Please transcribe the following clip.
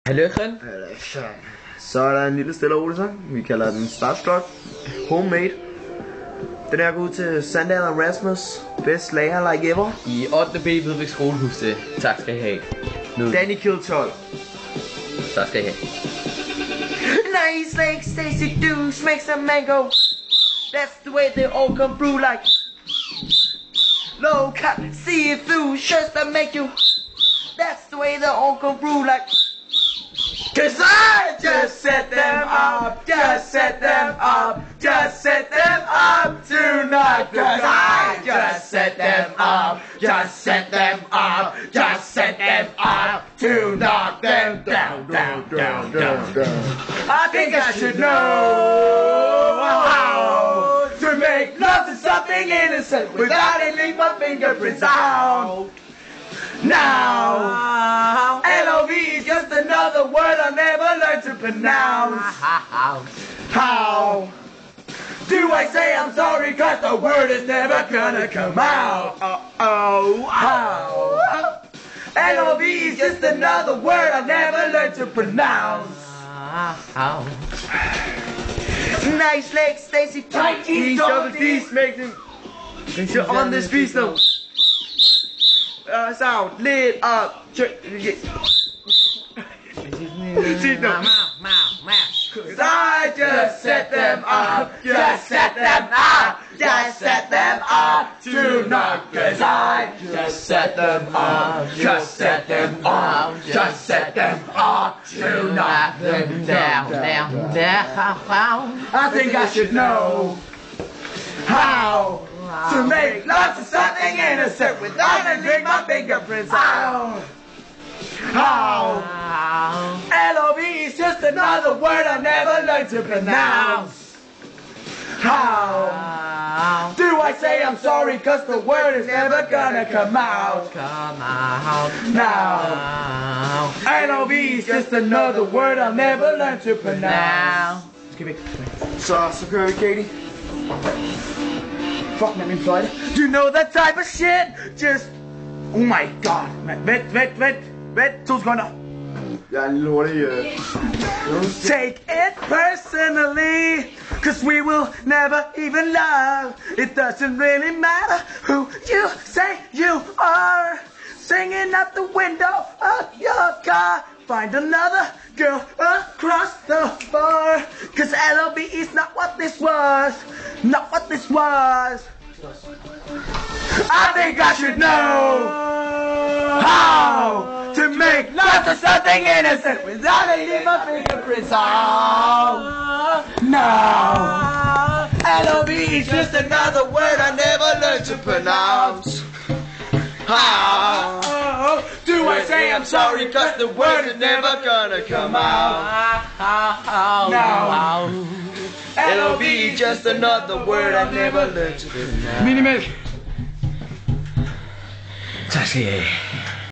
Halløchen. Så er der en lille stille og rolig sang. Vi kalder den Starstruck. Homemade. Den her går ud til Sandal og Rasmus. Best slager like ever. I 8. B Vedbæk Skolehuset. Tak skal I have. Nu. Danny Kill 12. Tak skal I have. Nice like Stacy Douche makes a mango. That's the way they all come through like low cut, see it through shirts that make you. That's the way they all come through like. Cause I just set them up, just set them up, just set them up tonight. Cause I just set them up, just set them up, just set them up to knock them down, down, down, down, down. I think I should know how to make love to something innocent without it leave my fingerprints out. Now, LOV is just another word I never learned to pronounce. How do I say I'm sorry cause the word is never gonna come out? How LOV is just another word I never learned to pronounce. Nice legs, Stacy. Tight E's, double D's, make them on this beast though. Sound lit up. Cause I just set them up, just set them up, just set them up to knock. Cause I just set them up, just set them up, just set them up to knock them down, down, down. I think I should know how to make love to something innocent without it leave my fingerprints out. How LOV is just another word I never learned to pronounce. How do I say I'm sorry cause the word is never gonna come out? Now LOV is just another word I'll never learn to pronounce. Så kører vi Katie. Fuck med min fløjte. Do you know that type of shit? Just oh my god. Vent 2 sekunder. Jeg er en lille hurtig Take it personally, cause we will never even love. It doesn't really matter who you say you are. Singing out the window of your car. Find another girl across the bar. Cause LOB is not what this was. Not what this was. I think I should know how to make love to something innocent without leaving my fingerprints out. Now LOB is just another word I never learned to pronounce. How do I say I'm sorry cause the word is never gonna come out? Now LOV is just another word I never learned to pronounce. Minimælk. Tak skal I have.